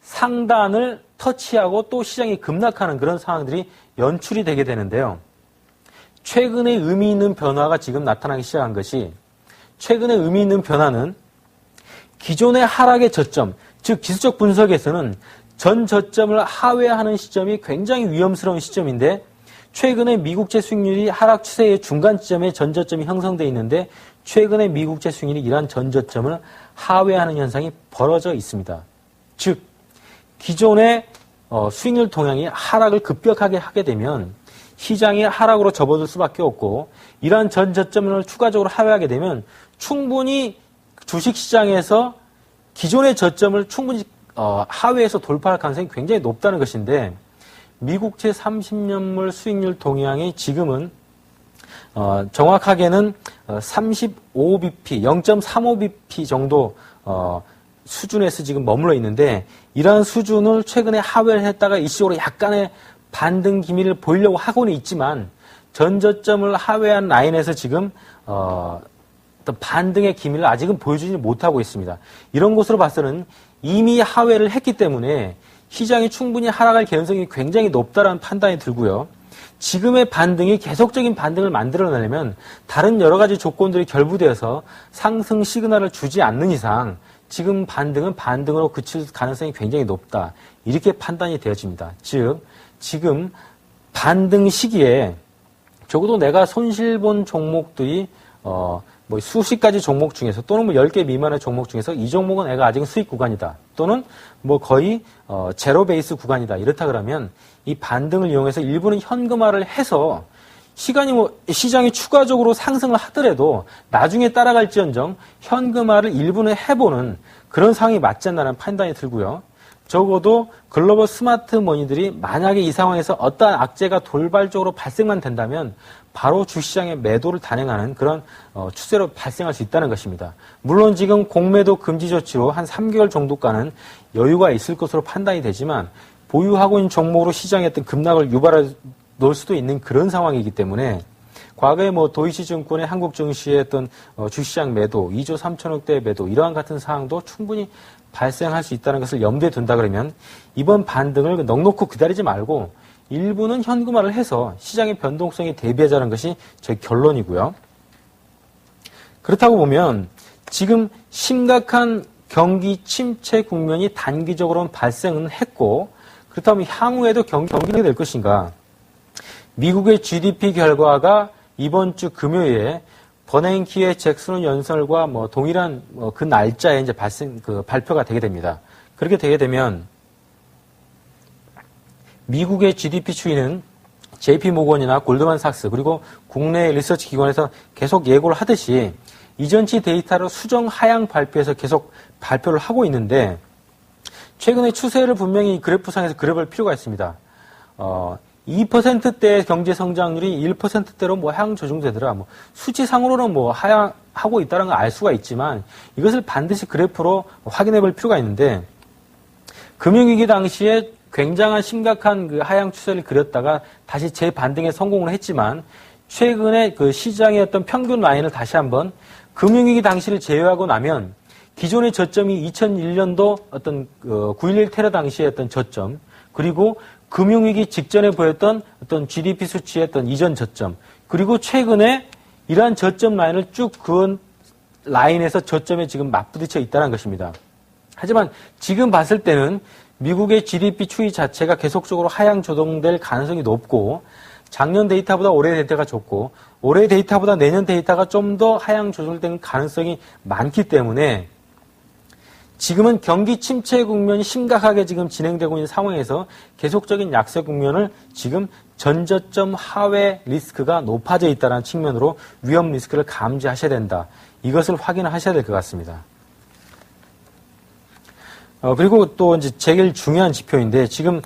상단을 터치하고 또 시장이 급락하는 그런 상황들이 연출이 되게 되는데요. 최근에 의미 있는 변화가 지금 나타나기 시작한 것이, 최근에 의미 있는 변화는 기존의 하락의 저점, 즉 기술적 분석에서는 전 저점을 하회하는 시점이 굉장히 위험스러운 시점인데, 최근에 미국채 수익률이 하락 추세의 중간 지점에 전 저점이 형성되어 있는데 최근에 미국채 수익률이 이러한 전 저점을 하회하는 현상이 벌어져 있습니다. 즉 기존의 수익률 동향이 하락을 급격하게 하게 되면 시장이 하락으로 접어들 수밖에 없고, 이러한 전 저점을 추가적으로 하회하게 되면 충분히 주식시장에서 기존의 저점을 충분히 하회해서 돌파할 가능성이 굉장히 높다는 것인데, 미국채 30년물 수익률 동향이 지금은 정확하게는 35bp, 0.35bp 정도 수준에서 지금 머물러 있는데, 이러한 수준을 최근에 하회를 했다가 일시적으로 약간의 반등 기미를 보이려고 하고는 있지만 전 저점을 하회한 라인에서 지금 어떤 반등의 기미를 아직은 보여주지 못하고 있습니다. 이런 것으로 봐서는 이미 하회를 했기 때문에 시장이 충분히 하락할 개연성이 굉장히 높다는 판단이 들고요. 지금의 반등이 계속적인 반등을 만들어내려면 다른 여러 가지 조건들이 결부되어서 상승 시그널을 주지 않는 이상 지금 반등은 반등으로 그칠 가능성이 굉장히 높다. 이렇게 판단이 되어집니다. 즉, 지금 반등 시기에 적어도 내가 손실 본 종목들이 뭐 수십 가지 종목 중에서 또는 뭐 10개 미만의 종목 중에서 이 종목은 내가 아직 수익 구간이다. 또는 뭐 거의 제로 베이스 구간이다. 이렇다 그러면 이 반등을 이용해서 일부는 현금화를 해서 시장이 추가적으로 상승을 하더라도 나중에 따라갈지언정 현금화를 일부는 해보는 그런 상황이 맞지 않나라는 판단이 들고요. 적어도 글로벌 스마트 머니들이 만약에 이 상황에서 어떠한 악재가 돌발적으로 발생만 된다면 바로 주시장의 매도를 단행하는 그런 추세로 발생할 수 있다는 것입니다. 물론 지금 공매도 금지 조치로 한 3개월 정도가는 여유가 있을 것으로 판단이 되지만 보유하고 있는 종목으로 시장에 어떤 급락을 유발해 놓을 수도 있는 그런 상황이기 때문에 과거에 뭐 도이치증권의 한국 증시의 어떤 주시장 매도, 2조 3천억대 매도 이러한 같은 사항도 충분히 발생할 수 있다는 것을 염두에 둔다 그러면 이번 반등을 넉넉히 기다리지 말고 일부는 현금화를 해서 시장의 변동성에 대비하자는 것이 저희 결론이고요. 그렇다고 보면 지금 심각한 경기 침체 국면이 단기적으로는 발생은 했고 그렇다면 향후에도 경기가 될 것인가? 미국의 GDP 결과가 이번 주 금요일에 버냉키의 잭슨 연설과 뭐 동일한 그 날짜에 이제 발표가 되게 됩니다. 그렇게 되게 되면 미국의 GDP 추이는 JP 모건이나 골드만삭스 그리고 국내 리서치 기관에서 계속 예고를 하듯이 이전치 데이터를 수정 하향 발표해서 계속 발표를 하고 있는데 최근에 추세를 분명히 그래프상에서 그려볼 필요가 있습니다. 2%대 경제 성장률이 1%대로 뭐 하향 조정되더라. 뭐 수치상으로는 뭐 하향하고 있다는 걸 알 수가 있지만 이것을 반드시 그래프로 확인해 볼 필요가 있는데 금융위기 당시에 굉장한 심각한 그 하향 추세를 그렸다가 다시 재반등에 성공을 했지만 최근에 그 시장의 어떤 평균 라인을 다시 한번 금융위기 당시를 제외하고 나면 기존의 저점이 2001년도 어떤 9.11 테러 당시의 어떤 저점 그리고 금융위기 직전에 보였던 어떤 GDP 수치의 어떤 이전 저점 그리고 최근에 이러한 저점 라인을 쭉 그은 라인에서 저점에 지금 맞부딪혀 있다는 것입니다. 하지만 지금 봤을 때는 미국의 GDP 추이 자체가 계속적으로 하향 조정될 가능성이 높고 작년 데이터보다 올해 데이터가 좋고 올해 데이터보다 내년 데이터가 좀 더 하향 조절된 가능성이 많기 때문에 지금은 경기 침체 국면이 심각하게 지금 진행되고 있는 상황에서 계속적인 약세 국면을 지금 전저점 하회 리스크가 높아져 있다는 측면으로 위험 리스크를 감지하셔야 된다. 이것을 확인을 하셔야 될 것 같습니다. 그리고 또 이제 제일 중요한 지표인데 지금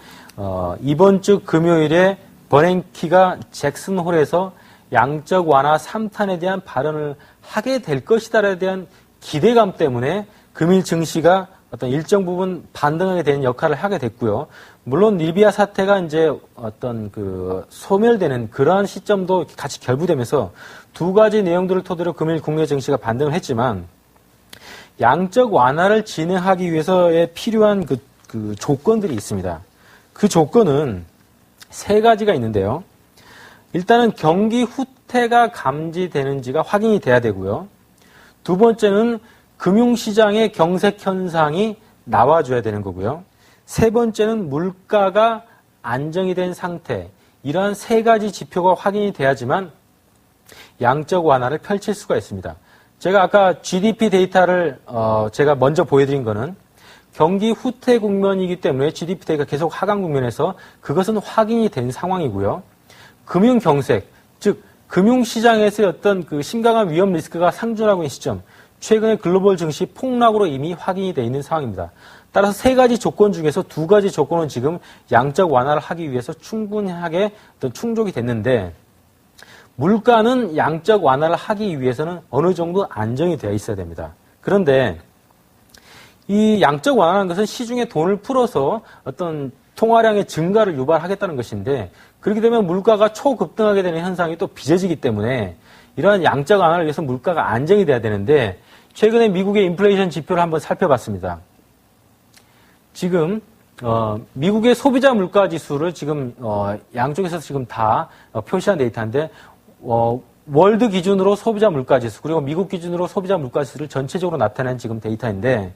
이번 주 금요일에 버냉키가 잭슨홀에서 양적 완화 3탄에 대한 발언을 하게 될 것이다에 대한 기대감 때문에 금일 증시가 어떤 일정 부분 반등하게 되는 역할을 하게 됐고요. 물론 리비아 사태가 이제 어떤 그 소멸되는 그러한 시점도 같이 결부되면서 두 가지 내용들을 토대로 금일 국내 증시가 반등을 했지만 양적 완화를 진행하기 위해서에 필요한 그 조건들이 있습니다. 그 조건은 세 가지가 있는데요. 일단은 경기 후퇴가 감지되는지가 확인이 돼야 되고요. 두 번째는 금융시장의 경색 현상이 나와줘야 되는 거고요. 세 번째는 물가가 안정이 된 상태. 이러한 세 가지 지표가 확인이 돼야지만 양적 완화를 펼칠 수가 있습니다. 제가 아까 GDP 데이터를 제가 먼저 보여드린 거는 경기 후퇴 국면이기 때문에 GDP 데이터가 계속 하강 국면에서 그것은 확인이 된 상황이고요. 금융 경색, 즉 금융시장에서의 어떤 그 심각한 위험 리스크가 상존하고 있는 시점, 최근에 글로벌 증시 폭락으로 이미 확인이 되어 있는 상황입니다. 따라서 세 가지 조건 중에서 두 가지 조건은 지금 양적 완화를 하기 위해서 충분하게 어떤 충족이 됐는데 물가는 양적 완화를 하기 위해서는 어느 정도 안정이 되어 있어야 됩니다. 그런데 이 양적 완화라는 것은 시중에 돈을 풀어서 어떤 통화량의 증가를 유발하겠다는 것인데 그렇게 되면 물가가 초급등하게 되는 현상이 또 빚어지기 때문에 이러한 양적 완화를 위해서 물가가 안정이 돼야 되는데 최근에 미국의 인플레이션 지표를 한번 살펴봤습니다. 지금 미국의 소비자 물가 지수를 지금 양쪽에서 지금 다 표시한 데이터인데 월드 기준으로 소비자 물가 지수 그리고 미국 기준으로 소비자 물가 지수를 전체적으로 나타낸 지금 데이터인데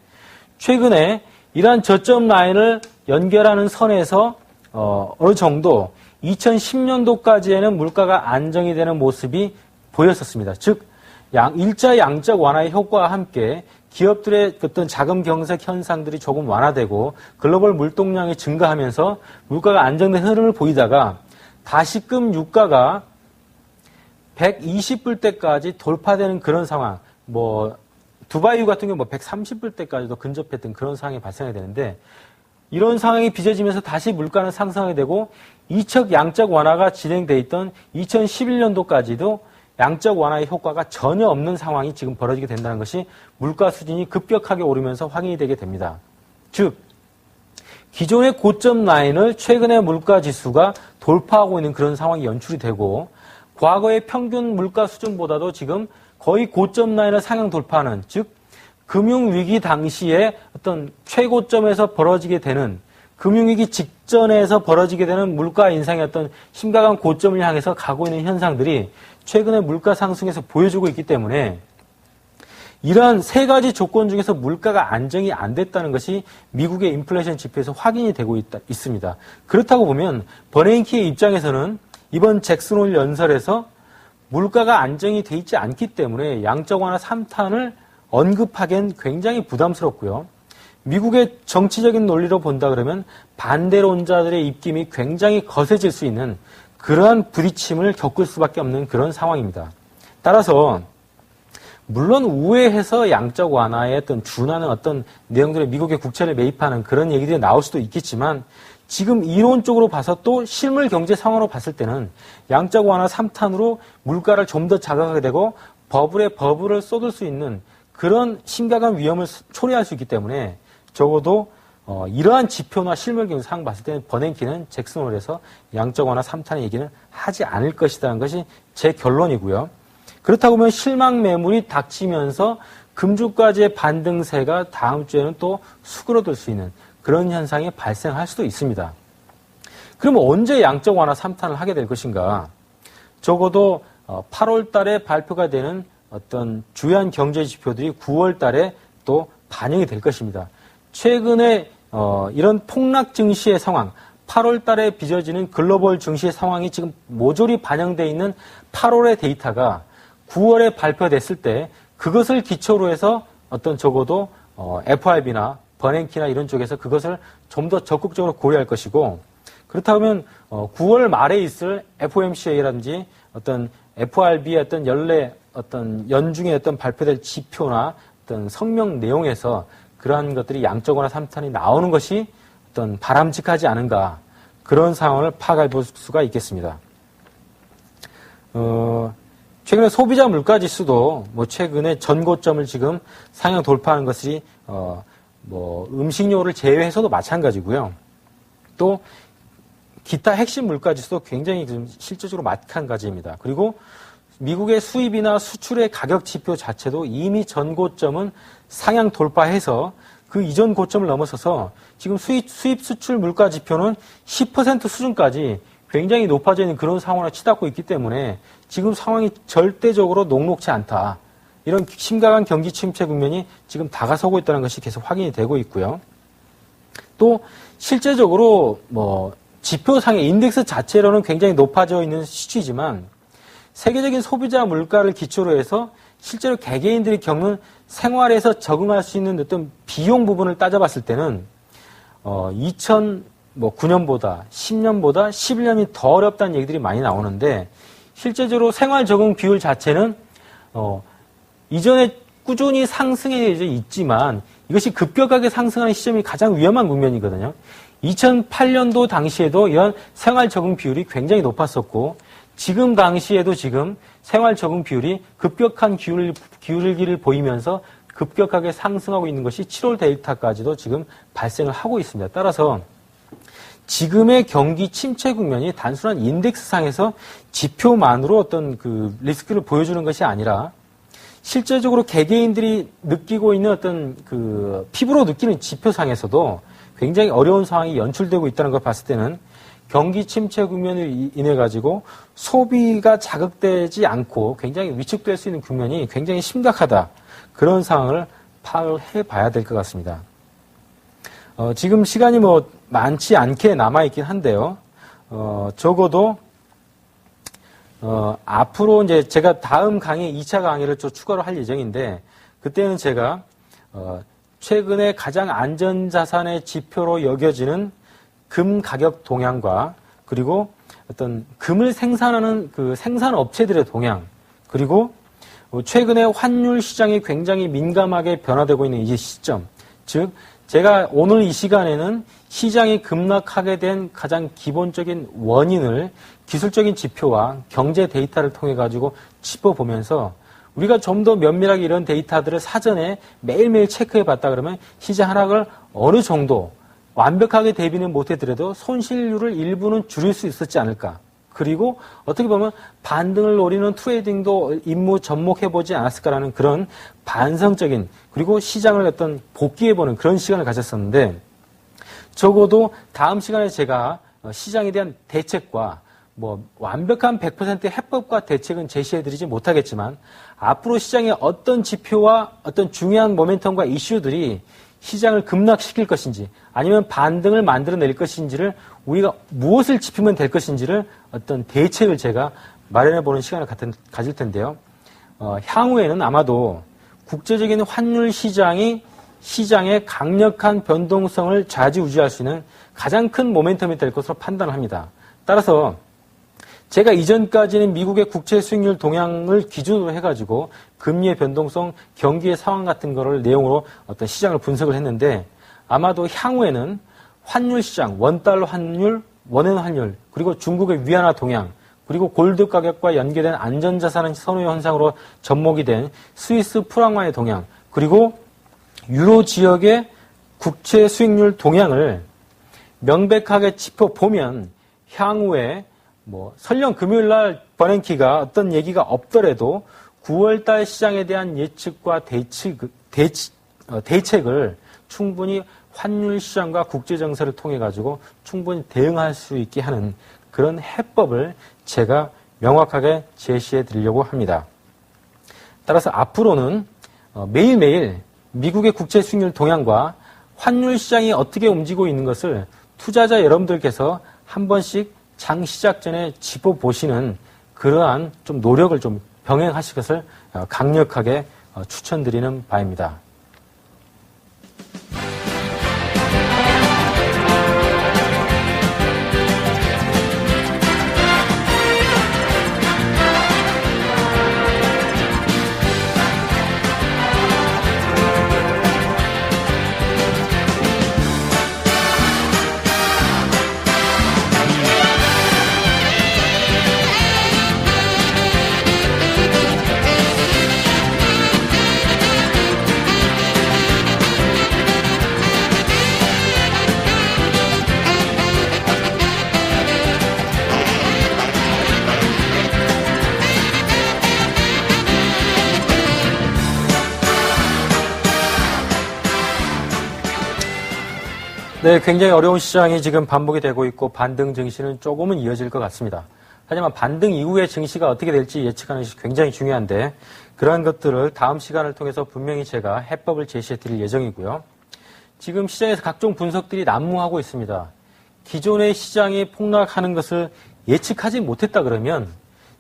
최근에 이러한 저점 라인을 연결하는 선에서 어느 정도 2010년도까지에는 물가가 안정이 되는 모습이 보였었습니다. 즉 일자 양적 완화의 효과와 함께 기업들의 어떤 자금 경색 현상들이 조금 완화되고 글로벌 물동량이 증가하면서 물가가 안정된 흐름을 보이다가 다시금 유가가 120불대까지 돌파되는 그런 상황, 두바이 같은 경우 130불대까지도 근접했던 그런 상황이 발생이 되는데 이런 상황이 빚어지면서 다시 물가는 상승하게 되고 이적 양적 완화가 진행돼 있던 2011년도까지도 양적 완화의 효과가 전혀 없는 상황이 지금 벌어지게 된다는 것이 물가 수준이 급격하게 오르면서 확인이 되게 됩니다. 즉 기존의 고점 라인을 최근의 물가 지수가 돌파하고 있는 그런 상황이 연출이 되고 과거의 평균 물가 수준보다도 지금 거의 고점 라인을 상향 돌파하는, 즉 금융위기 당시에 어떤 최고점에서 벌어지게 되는, 금융위기 직전에서 벌어지게 되는 물가 인상의 어떤 심각한 고점을 향해서 가고 있는 현상들이 최근에 물가 상승에서 보여주고 있기 때문에 이러한 세 가지 조건 중에서 물가가 안정이 안 됐다는 것이 미국의 인플레이션 지표에서 확인이 되고 있습니다. 그렇다고 보면 버냉키의 입장에서는 이번 잭슨홀 연설에서 물가가 안정이 돼 있지 않기 때문에 양적 완화 3탄을 언급하기엔 굉장히 부담스럽고요. 미국의 정치적인 논리로 본다 그러면 반대론자들의 입김이 굉장히 거세질 수 있는 그러한 부딪힘을 겪을 수밖에 없는 그런 상황입니다. 따라서 물론 우회해서 양적 완화에 어떤 준하는 어떤 내용들의 미국의 국채를 매입하는 그런 얘기들이 나올 수도 있겠지만 지금 이론적으로 봐서 또 실물 경제 상황으로 봤을 때는 양적 완화 3탄으로 물가를 좀 더 자극하게 되고 버블에 버블을 쏟을 수 있는 그런 심각한 위험을 초래할 수 있기 때문에 적어도 이러한 지표나 실물 경제 상황 봤을 때는 버냉키는 잭슨홀에서 양적 완화 3탄의 얘기는 하지 않을 것이라는 것이 제 결론이고요. 그렇다고 보면 실망 매물이 닥치면서 금주까지의 반등세가 다음 주에는 또 수그러들 수 있는 그런 현상이 발생할 수도 있습니다. 그러면 언제 양적 완화 3탄을 하게 될 것인가? 적어도 8월 달에 발표가 되는 어떤 주요한 경제 지표들이 9월 달에 또 반영이 될 것입니다. 최근에 이런 폭락 증시의 상황, 8월 달에 빚어지는 글로벌 증시의 상황이 지금 모조리 반영되어 있는 8월의 데이터가 9월에 발표됐을 때 그것을 기초로 해서 어떤 적어도 FRB나 버냉키나 이런 쪽에서 그것을 좀 더 적극적으로 고려할 것이고, 그렇다면 9월 말에 있을 FOMCA라든지 어떤 FRB의 어떤 연중에 어떤 발표될 지표나 어떤 성명 내용에서 그러한 것들이 양적 완화 3탄이 나오는 것이 어떤 바람직하지 않은가, 그런 상황을 파악해 볼 수가 있겠습니다. 최근에 소비자 물가 지수도 최근에 전고점을 지금 상향 돌파하는 것이 음식료를 제외해서도 마찬가지고요. 또 기타 핵심 물가 지수도 굉장히 좀 실질적으로 마찬가지입니다. 그리고 미국의 수입이나 수출의 가격 지표 자체도 이미 전고점은 상향 돌파해서 그 이전 고점을 넘어서서 지금 수입 수출 물가 지표는 10% 수준까지 굉장히 높아져 있는 그런 상황을 치닫고 있기 때문에 지금 상황이 절대적으로 녹록지 않다. 이런 심각한 경기 침체 국면이 지금 다가서고 있다는 것이 계속 확인이 되고 있고요. 또 실제적으로 지표상의 인덱스 자체로는 굉장히 높아져 있는 시추이지만 세계적인 소비자 물가를 기초로 해서 실제로 개개인들이 겪는 생활에서 적응할 수 있는 어떤 비용 부분을 따져봤을 때는 2009년보다 10년보다 11년이 더 어렵다는 얘기들이 많이 나오는데 실제적으로 생활 적응 비율 자체는 이전에 꾸준히 상승해 있지만 이것이 급격하게 상승하는 시점이 가장 위험한 국면이거든요. 2008년도 당시에도 이런 생활 적응 비율이 굉장히 높았었고 지금 당시에도 지금 생활 적응 비율이 급격한 기울기를 보이면서 급격하게 상승하고 있는 것이 7월 데이터까지도 지금 발생을 하고 있습니다. 따라서 지금의 경기 침체 국면이 단순한 인덱스상에서 지표만으로 어떤 그 리스크를 보여주는 것이 아니라 실제적으로 개개인들이 느끼고 있는 어떤 그 피부로 느끼는 지표상에서도 굉장히 어려운 상황이 연출되고 있다는 걸 봤을 때는 경기 침체 국면을 인해 가지고 소비가 자극되지 않고 굉장히 위축될 수 있는 국면이 굉장히 심각하다. 그런 상황을 파악을 해봐야 될 것 같습니다. 지금 시간이 뭐 많지 않게 남아있긴 한데요. 적어도, 앞으로 이제 제가 다음 강의, 2차 강의를 좀 추가로 할 예정인데, 그때는 제가, 최근에 가장 안전자산의 지표로 여겨지는 금 가격 동향과, 그리고 어떤 금을 생산하는 그 생산업체들의 동향, 그리고 최근에 환율 시장이 굉장히 민감하게 변화되고 있는 이 시점, 즉 제가 오늘 이 시간에는 시장이 급락하게 된 가장 기본적인 원인을 기술적인 지표와 경제 데이터를 통해 가지고 짚어보면서 우리가 좀 더 면밀하게 이런 데이터들을 사전에 매일매일 체크해 봤다 그러면 시장 하락을 어느 정도 완벽하게 대비는 못해더라도 손실률을 일부는 줄일 수 있었지 않을까. 그리고 어떻게 보면 반등을 노리는 트레이딩도 임무 접목해보지 않았을까라는 그런 반성적인, 그리고 시장을 어떤 복귀해보는 그런 시간을 가졌었는데, 적어도 다음 시간에 제가 시장에 대한 대책과 뭐 완벽한 100%의 해법과 대책은 제시해드리지 못하겠지만, 앞으로 시장의 어떤 지표와 어떤 중요한 모멘텀과 이슈들이 시장을 급락시킬 것인지 아니면 반등을 만들어낼 것인지를, 우리가 무엇을 짚으면 될 것인지를 어떤 대책을 제가 마련해보는 시간을 가질 텐데요. 향후에는 아마도 국제적인 환율 시장이 시장의 강력한 변동성을 좌지우지할 수 있는 가장 큰 모멘텀이 될 것으로 판단을 합니다. 따라서 제가 이전까지는 미국의 국채 수익률 동향을 기준으로 해가지고 금리의 변동성, 경기의 상황 같은 거를 내용으로 어떤 시장을 분석을 했는데, 아마도 향후에는 환율 시장, 원달러 환율, 원엔 환율, 그리고 중국의 위안화 동향, 그리고 골드 가격과 연계된 안전자산 선호 현상으로 접목이 된 스위스 프랑화의 동향, 그리고 유로 지역의 국채 수익률 동향을 명백하게 짚어보면 향후에 뭐 설령 금요일 날 버냉키가 어떤 얘기가 없더라도 9월달 시장에 대한 예측과 대책을 충분히 환율 시장과 국제 정세를 통해 가지고 충분히 대응할 수 있게 하는 그런 해법을 제가 명확하게 제시해 드리려고 합니다. 따라서 앞으로는 매일매일 미국의 국채 수익률 동향과 환율 시장이 어떻게 움직이고 있는 것을 투자자 여러분들께서 한 번씩 장 시작 전에 짚어보시는 그러한 좀 노력을 좀 병행하실 것을 강력하게 추천드리는 바입니다. 네, 굉장히 어려운 시장이 지금 반복이 되고 있고 반등 증시는 조금은 이어질 것 같습니다. 하지만 반등 이후의 증시가 어떻게 될지 예측하는 것이 굉장히 중요한데, 그러한 것들을 다음 시간을 통해서 분명히 제가 해법을 제시해 드릴 예정이고요. 지금 시장에서 각종 분석들이 난무하고 있습니다. 기존의 시장이 폭락하는 것을 예측하지 못했다 그러면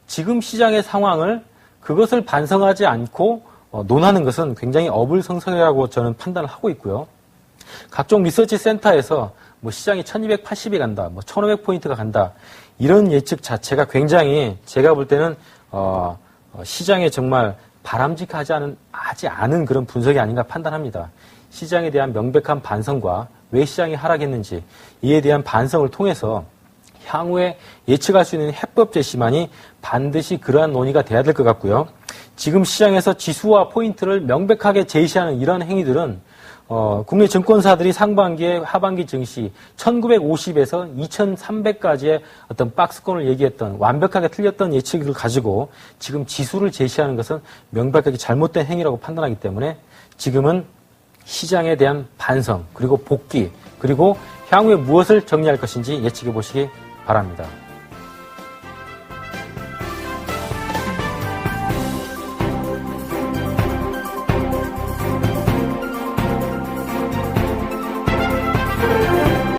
지금 시장의 상황을 그것을 반성하지 않고 논하는 것은 굉장히 어불성설이라고 저는 판단을 하고 있고요. 각종 리서치 센터에서 뭐 시장이 1280이 간다, 뭐 1500포인트가 간다, 이런 예측 자체가 굉장히 제가 볼 때는 시장에 정말 바람직하지 않은 그런 분석이 아닌가 판단합니다. 시장에 대한 명백한 반성과 왜 시장이 하락했는지 이에 대한 반성을 통해서 향후에 예측할 수 있는 해법 제시만이 반드시 그러한 논의가 돼야 될 것 같고요. 지금 시장에서 지수와 포인트를 명백하게 제시하는 이런 행위들은 국내 증권사들이 상반기에 하반기 증시 1950에서 2300까지의 어떤 박스권을 얘기했던, 완벽하게 틀렸던 예측을 가지고 지금 지수를 제시하는 것은 명백하게 잘못된 행위라고 판단하기 때문에 지금은 시장에 대한 반성, 그리고 복귀, 그리고 향후에 무엇을 정리할 것인지 예측해 보시기 바랍니다.